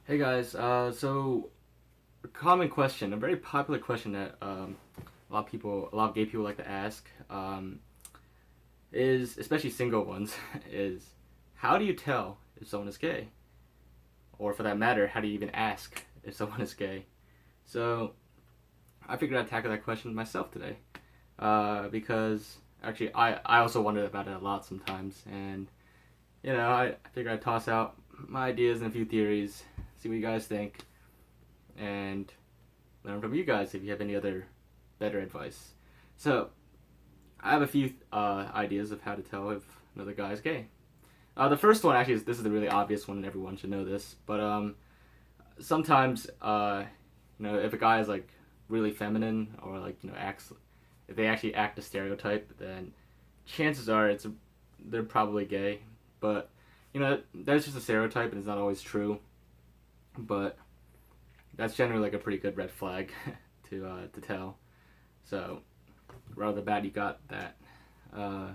Hey guys, so a common question, a very popular question that a lot of gay people like to ask, is especially single ones, is how do you tell if someone is gay, or for that matter, how do you even ask if someone is gay? So I figured I'd tackle that question myself today, because actually I also wondered about it a lot sometimes, and I figured I'd toss out my ideas and a few theories, see what you guys think, and learn from you guys if you have any other better advice. So, I have a few ideas of how to tell if another guy is gay. The first one actually is this is the really obvious one, and everyone should know this. But sometimes, if a guy is like really feminine or like acts, if they actually act a stereotype, then chances are they're probably gay. But that's just a stereotype, and it's not always true. But that's generally like a pretty good red flag to tell. So right off the bat, you got that. Uh,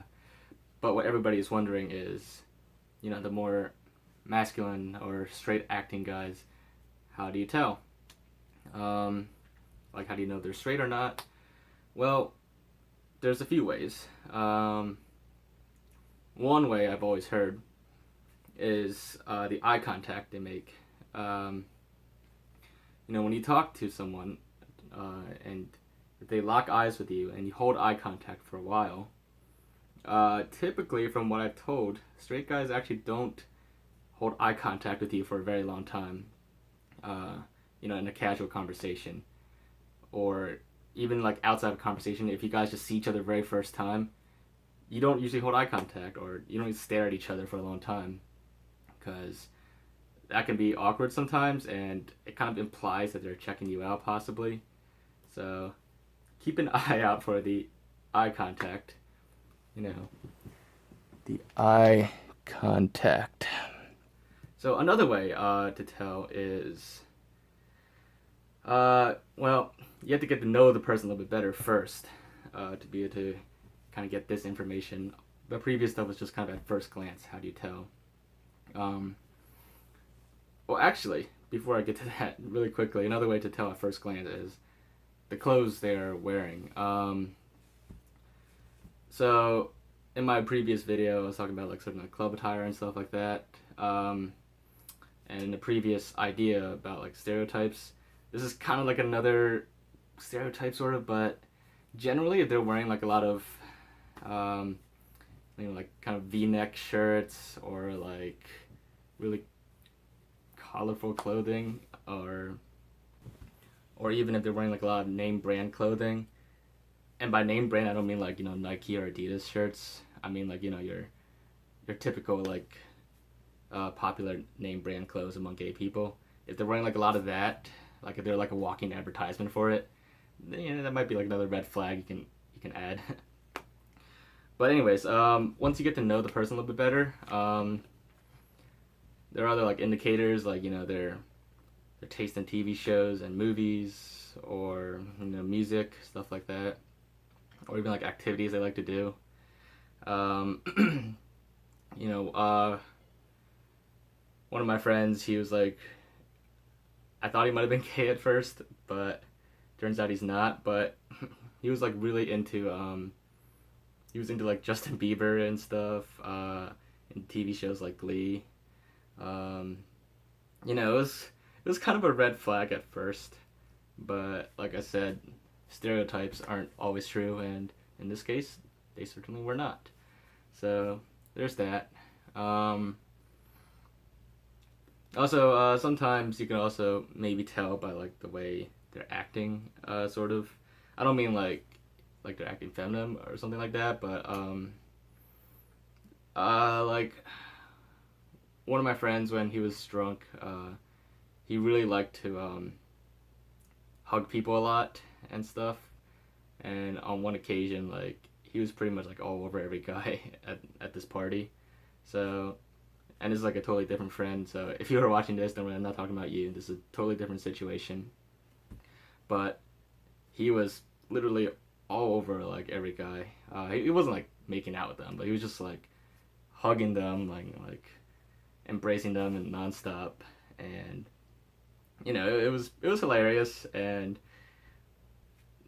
but what everybody is wondering is, the more masculine or straight acting guys, how do you tell? Um, like, how do you know they're straight or not? Well, there's a few ways. One way I've always heard is the eye contact they make. Um, when you talk to someone and if they lock eyes with you and you hold eye contact for a while, typically, from what I've told, straight guys actually don't hold eye contact with you for a very long time. Uh, in a casual conversation, or even like outside of a conversation, if you guys just see each other very first time, you don't usually hold eye contact, or you don't stare at each other for a long time, because that can be awkward sometimes, and it kind of implies that they're checking you out possibly. So keep an eye out for the eye contact. You know, the eye contact. So another way to tell is, well, you have to get to know the person a little bit better first to be able to kind of get this information. The previous stuff was just kind of at first glance. How do you tell? Um, well, actually, before I get to that, really quickly, another way to tell at first glance is the clothes they're wearing. So in my previous video, I was talking about like certain like club attire and stuff like that. And in the previous idea about like stereotypes, this is kind of like another stereotype sort of, but generally if they're wearing like a lot of, um, like kind of V-neck shirts or like really colorful clothing, or even if they're wearing like a lot of name brand clothing. And by name brand, I don't mean like Nike or Adidas shirts. I mean like your typical like popular name brand clothes among gay people. If they're wearing like a lot of that, like if they're like a walking advertisement for it, then, that might be like another red flag you can add. But anyways, once you get to know the person a little bit better, there are other like indicators like their taste in TV shows and movies, or music, stuff like that, or even like activities they like to do. Um, you know, uh, One of my friends, he was like, I thought he might have been gay at first, but turns out he's not. But he was like really into he was into like Justin Bieber and stuff, in TV shows like Glee. Um, it was kind of a red flag at first, but like I said, stereotypes aren't always true, and in this case, they certainly were not. So there's that. Um, Also, sometimes you can also maybe tell by like the way they're acting, sort of. I don't mean like they're acting feminine or something like that, but like one of my friends when he was drunk, he really liked to hug people a lot and stuff. And on one occasion, like he was pretty much like all over every guy at this party. So, and this is like a totally different friend. So if you were watching this, don't worry, I'm not talking about you. This is a totally different situation. But he was literally all over like every guy. He wasn't like making out with them, but he was just like hugging them, like embracing them and nonstop. And you know, it was hilarious and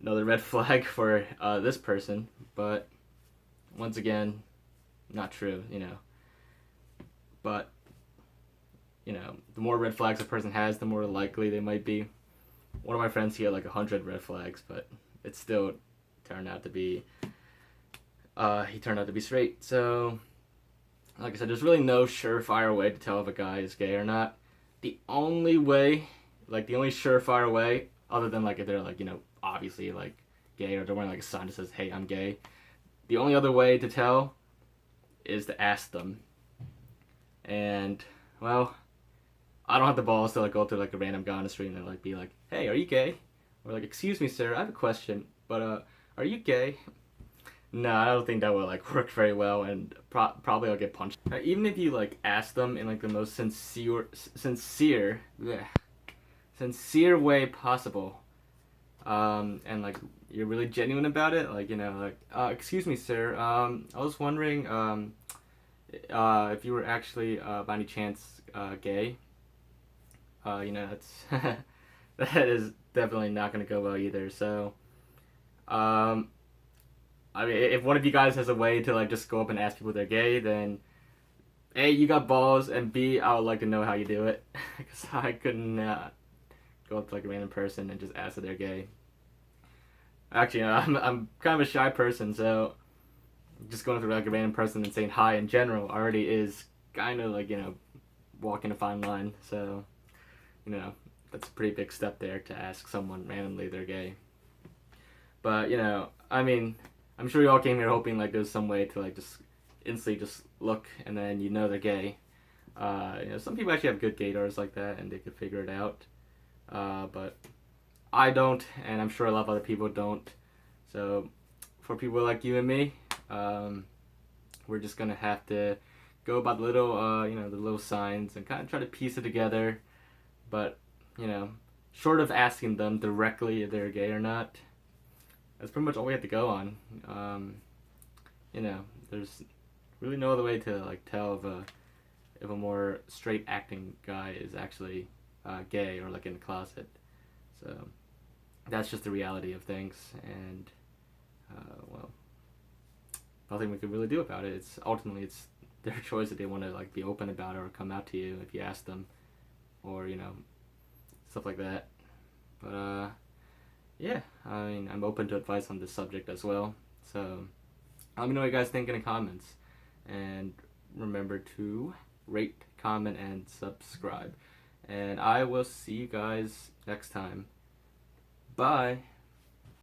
another red flag for this person, but once again, not true, you know. But you know, the more red flags a person has, the more likely they might be. One of my friends, he had like 100 red flags, but it still turned out to be he turned out to be straight. So, like I said, there's really no surefire way to tell if a guy is gay or not. The only way, like the only surefire way, other than like if they're like, you know, obviously like gay or they're wearing like a sign that says, "Hey, I'm gay." The only other way to tell is to ask them. And well, I don't have the balls to like go up to like a random guy on the street and like be like, "Hey, are you gay?" Or like, "Excuse me, sir, I have a question, but are you gay?" No, I don't think that will like work very well, and probably I'll get punched. Even if you like ask them in like the most bleh, sincere way possible, and like you're really genuine about it, like you know, like, "Excuse me, sir, I was wondering, if you were actually by any chance gay." You know, that's that is definitely not gonna go well either. So, um, I mean, if one of you guys has a way to like just go up and ask people if they're gay, then A, you got balls, and B, I would like to know how you do it, because I couldn't go up to like a random person and just ask if they're gay. Actually, I'm kind of a shy person, so just going up to like a random person and saying hi in general already is kind of like, you know, walking a fine line. So, you know, that's a pretty big step there to ask someone randomly they're gay. But you know, I mean, I'm sure you all came here hoping like there's some way to like just instantly just look and then you know they're gay. You know, some people actually have good gaydars like that and they could figure it out. But I don't, and I'm sure a lot of other people don't. So for people like you and me, we're just gonna have to go about the little, you know, the little signs and kind of try to piece it together. But you know, short of asking them directly if they're gay or not, that's pretty much all we have to go on. You know, there's really no other way to like tell if a more straight acting guy is actually gay or like in the closet. So that's just the reality of things, and well, nothing we can really do about it. It's ultimately it's their choice if they want to like be open about it or come out to you if you ask them, or you know, stuff like that. But yeah, I mean, I'm open to advice on this subject as well. So let me know what you guys think in the comments. And remember to rate, comment, and subscribe. And I will see you guys next time. Bye.